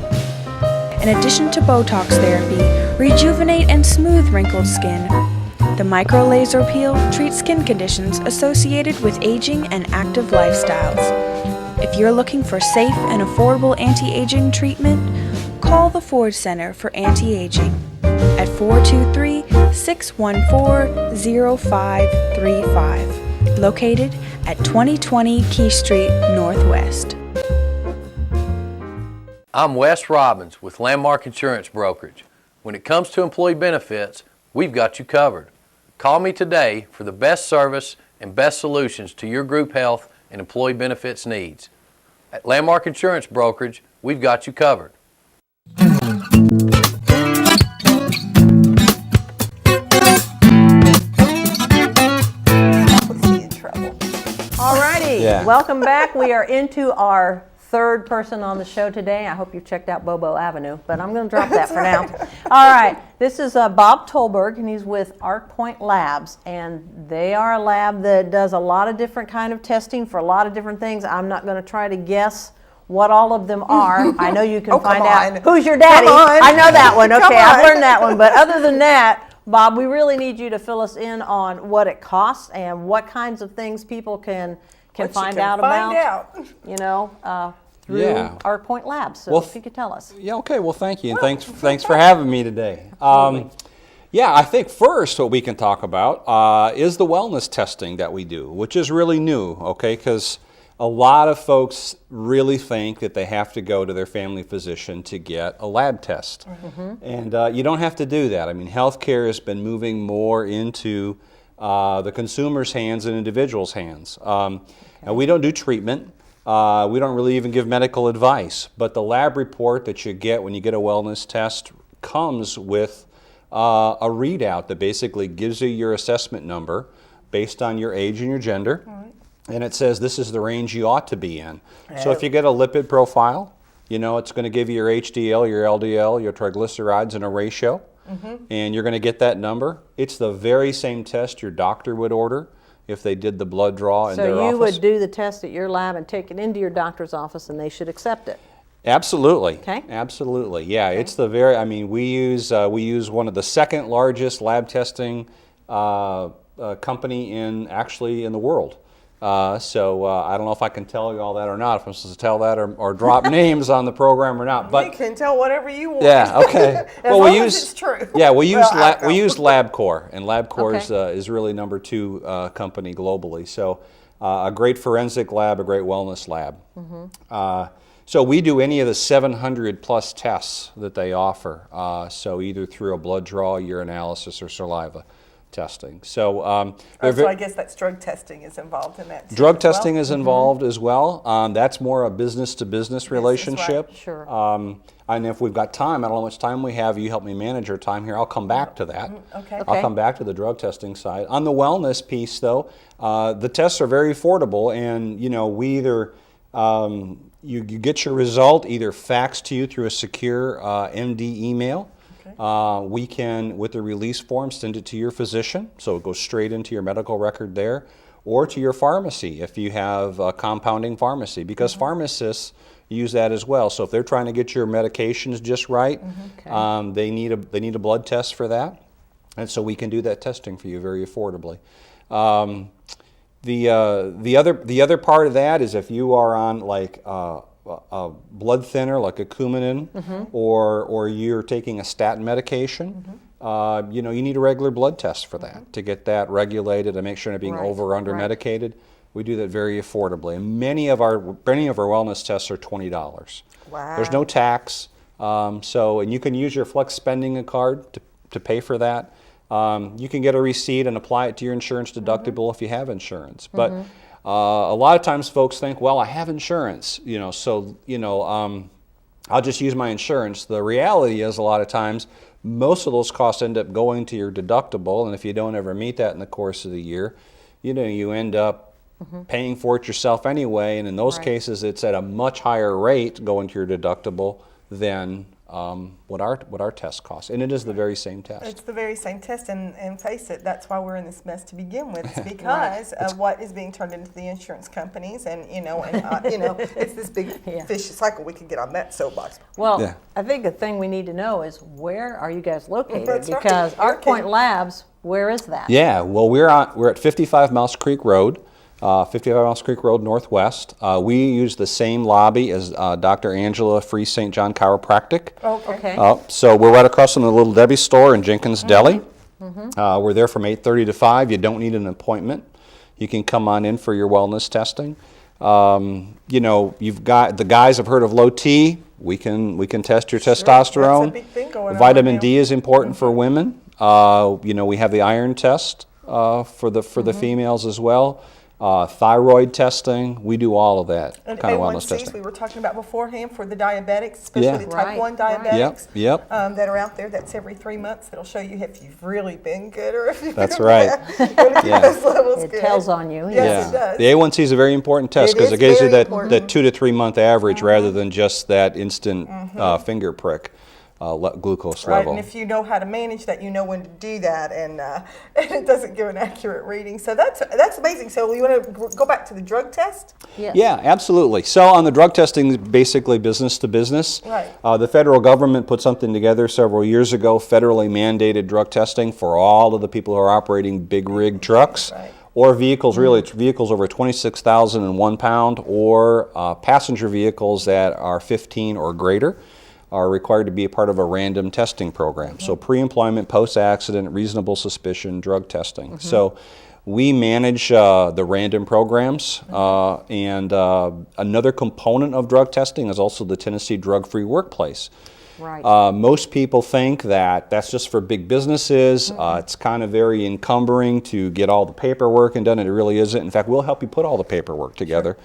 In addition to Botox therapy, rejuvenate and smooth wrinkled skin. The micro laser peel treats skin conditions associated with aging and active lifestyles. If you're looking for safe and affordable anti-aging treatment, call the Ford Center for Anti-Aging at 423-614-0535, located at 2020 Key Street Northwest. I'm Wes Robbins with Landmark Insurance Brokerage. When it comes to employee benefits, we've got you covered. Call me today for the best service and best solutions to your group health and employee benefits needs. At Landmark Insurance Brokerage, we've got you covered. Was he in trouble? All righty. Yeah. Welcome back. We are into our third person on the show today. I hope you've checked out Bobo Avenue, but I'm going to drop that for now. All right. This is Bob Tolberg, and he's with Arc Point Labs, and they are a lab that does a lot of different kind of testing for a lot of different things. I'm not going to try to guess what all of them are. I know you can Oh, find come out. on. Who's your daddy? Come on. I know that one. Come Okay, I've on. learned that one. But other than that, Bob, we really need you to fill us in on what it costs and what kinds of things people can What you find can out find about. out. Through Yeah. Arc Point Labs. So Well, if you could tell us. Yeah, okay, well, thank you, and thanks for having me today. Yeah, I think first what we can talk about is the wellness testing that we do, which is really new, okay, because a lot of folks really think that they have to go to their family physician to get a lab test. And you don't have to do that. I mean, healthcare has been moving more into the consumer's hands and individuals' hands. And we don't do treatment. We don't really even give medical advice. But the lab report that you get when you get a wellness test comes with a readout that basically gives you your assessment number based on your age and your gender. And it says this is the range you ought to be in. So if you get a lipid profile, you know it's going to give you your HDL, your LDL, your triglycerides in a ratio, and you're going to get that number. It's the very same test your doctor would order if they did the blood draw in their office. So you would do the test at your lab and take it into your doctor's office and they should accept it? Absolutely. Okay. Absolutely. Yeah, it's the very, I mean, we use one of the second largest lab testing company in the world. So I don't know if I can tell you all that or not, if I'm supposed to tell that or drop names on the program or not. But you can tell whatever you want. Yeah, okay. As long as it's true. Yeah, we use Well, we use LabCorp, and LabCorp Okay. is really number 2 company globally. So a great forensic lab, a great wellness lab. So we do any of the 700 plus tests that they offer. So either through a blood draw, urinalysis, or saliva testing. So, So I guess that's drug testing is involved in that too drug as well? testing is involved as well. That's more a business-to-business relationship. Sure. And if we've got time, I don't know how much time we have. You help me manage our time here. I'll come back to that. Okay. I'll come back to the drug testing side. On the wellness piece, though, the tests are very affordable, and you know we either you get your result either faxed to you through a secure MD email. We can, with the release form, send it to your physician, so it goes straight into your medical record there, or to your pharmacy if you have a compounding pharmacy, because pharmacists use that as well. So if they're trying to get your medications just right, they need a blood test for that, and so we can do that testing for you very affordably. The other part of that is if you are on like a blood thinner like a Coumadin, or you're taking a statin medication, you know, you need a regular blood test for that to get that regulated and make sure you're not being over or under medicated. We do that very affordably, and many of our wellness tests are $20. Wow. There's no tax, and you can use your flex spending card to pay for that. You can get a receipt and apply it to your insurance deductible if you have insurance, but. A lot of times folks think, well, I have insurance, you know, so, you know, I'll just use my insurance. The reality is a lot of times most of those costs end up going to your deductible, and if you don't ever meet that in the course of the year, you know, you end up paying for it yourself anyway, and in those cases it's at a much higher rate going to your deductible than what our test costs, and it is the very same test. It's the very same test, and face it, that's why we're in this mess to begin with. It's because of what is being turned into the insurance companies, and you know, it's this big vicious cycle. We could get on that soapbox. Well, I think the thing we need to know is where are you guys located? That's right. Because Art Okay. Point Labs, where is that? Yeah, well, we're at 55 Mouse Creek Road. 55 Mouse Creek Road Northwest. We use the same lobby as Dr. Angela Free St. John Chiropractic. Okay. So we're right across from the Little Debbie's store in Jenkins Deli. We're there from 8:30 to 5. You don't need an appointment. You can come on in for your wellness testing. You know, you've got the guys have heard of low T. We can test your testosterone. That's a big thing going on Vitamin right D now. is important for women. You know, we have the iron test for the females as well. Thyroid testing, we do all of that And kind of A1Cs wellness testing. we were talking about beforehand for the diabetics, especially the type 1 diabetics Yep. that are out there. That's every 3 months. It'll show you if you've really been good or if you've That's been right. bad. You want to keep those levels It good. tells on you. Yes, it does. The A1C is a very important test It because is it gives you very that important. 2 to 3 month average rather than just that instant finger prick glucose Right, level. and if you know how to manage that, you know when to do that, and it doesn't give an accurate reading. So that's amazing. So you want to go back to the drug test? Yes. Yeah, absolutely. So on the drug testing, basically business to business. Right. The federal government put something together several years ago, federally mandated drug testing for all of the people who are operating big rig trucks. Right. Or vehicles, really, it's vehicles over 26,001 pound, or passenger vehicles that are 15 or greater are required to be a part of a random testing program. So pre-employment, post-accident, reasonable suspicion, drug testing. So We manage the random programs, and another component of drug testing is also the Tennessee Drug-Free Workplace. Right. Most people think that that's just for big businesses. It's kind of very encumbering to get all the paperwork and done, and it really isn't. In fact, we'll help you put all the paperwork together.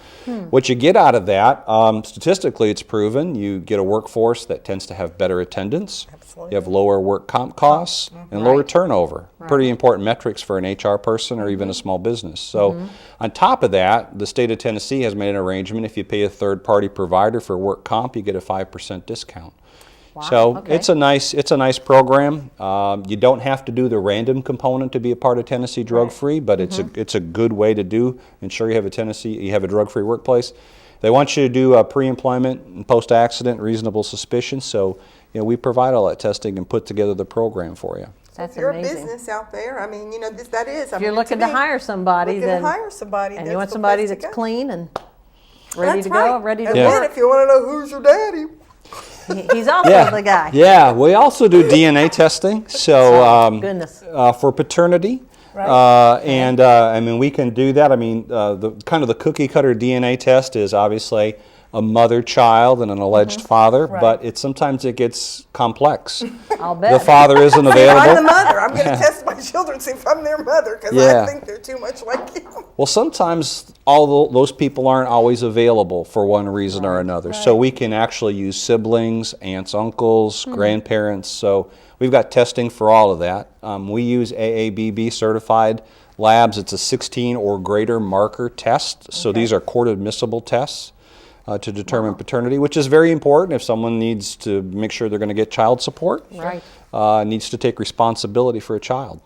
What you get out of that, statistically it's proven, you get a workforce that tends to have better attendance. Absolutely. You have lower work comp costs and lower turnover. Pretty important metrics for an HR person or even a small business. So on top of that, the state of Tennessee has made an arrangement. If you pay a third-party provider for work comp, you get a 5% discount. Wow, So okay. it's a nice program. You don't have to do the random component to be a part of Tennessee Drug Free, but it's a good way to do. Ensure you have a drug-free workplace. They want you to do pre-employment and post-accident reasonable suspicion. So we provide all that testing and put together the program for you. That's If you're amazing. a business out there, I mean, that is. If you're looking to hire somebody, and you want that's somebody the place to that's go. clean and ready That's to right. go, ready to And then work. if you want to know who's your daddy, He's also the guy. Yeah, we also do DNA testing. So Goodness. for paternity. Right. And I mean, we can do that. I mean, the kind of the cookie cutter DNA test is obviously a mother, child, and an alleged father, but sometimes it gets complex. I'll bet. The father isn't I'm the available. mother. I'm going to test my children, see if I'm their mother, because Yeah. I think they're too much like you. Well, sometimes all those people aren't always available for one reason or another. So we can actually use siblings, aunts, uncles, grandparents. So we've got testing for all of that. We use AABB certified labs. It's a 16 or greater marker test. So these are court admissible tests to determine paternity, which is very important if someone needs to make sure they're going to get child support. Right. Needs to take responsibility for a child.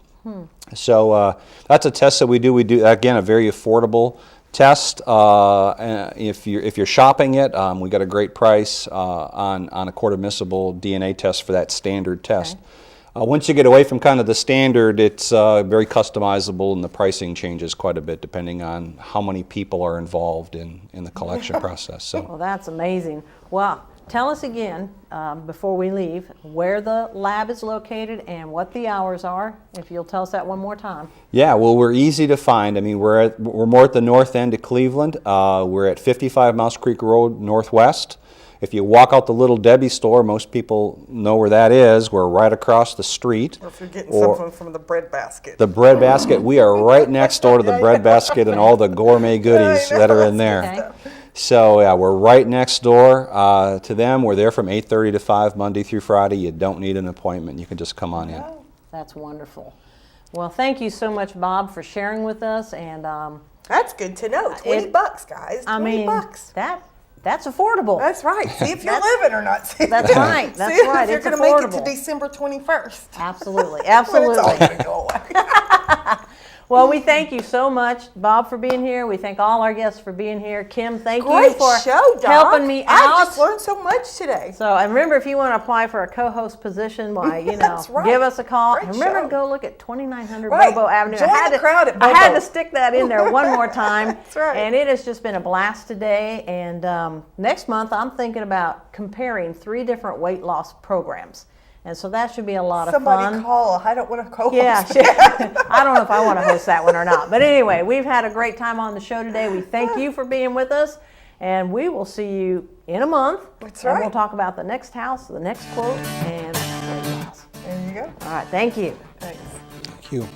So that's a test that we do. We do, again, a very affordable test. If you're shopping it, we got a great price on a court admissible DNA test for that standard test. Once you get away from kind of the standard, it's very customizable, and the pricing changes quite a bit depending on how many people are involved in the collection process. So. Well, that's amazing. Well, tell us again, before we leave, where the lab is located and what the hours are, if you'll tell us that one more time. Yeah, well, we're easy to find. I mean, we're more at the north end of Cleveland. We're at 55 Mouse Creek Road Northwest. If you walk out the Little Debbie store, most people know where that is. We're right across the street. Or if you're getting something from the bread basket. The bread basket, we are right next door to the bread basket and all the gourmet goodies that are in there. Okay. So yeah, we're right next door to them. We're there from 8:30 to 5 Monday through Friday. You don't need an appointment. You can just come on in. That's wonderful. Well, thank you so much, Bob, for sharing with us. And That's good to know. $20, guys. $20. That's affordable. That's right. See if you're living or not. That's right. That's See right. if you're It's going to make it to affordable. December 21st. Absolutely. When it's all Absolutely. going to go away. Well, we thank you so much, Bob, for being here. We thank all our guests for being here. Kim, thank you Great for show, Doc. helping me I out. just learned so much today. So, and remember, if you want to apply for a co-host position, why, That's right. give us a call. Great And remember show. to go look at 2900 Right. Bobo Avenue. Join the crowd at I had Bobo. to stick that in there one more time. That's right. And it has just been a blast today. And next month, I'm thinking about comparing 3 different weight loss programs. And so that should be a lot of Somebody fun. call. I don't want to co-host. Yeah, I don't know if I want to host that one or not. But anyway, we've had a great time on the show today. We thank you for being with us, and we will see you in a month. That's And right. we'll talk about the next house, the next quote, and weight loss. There you go. All right, thank you. Thanks. Thank you.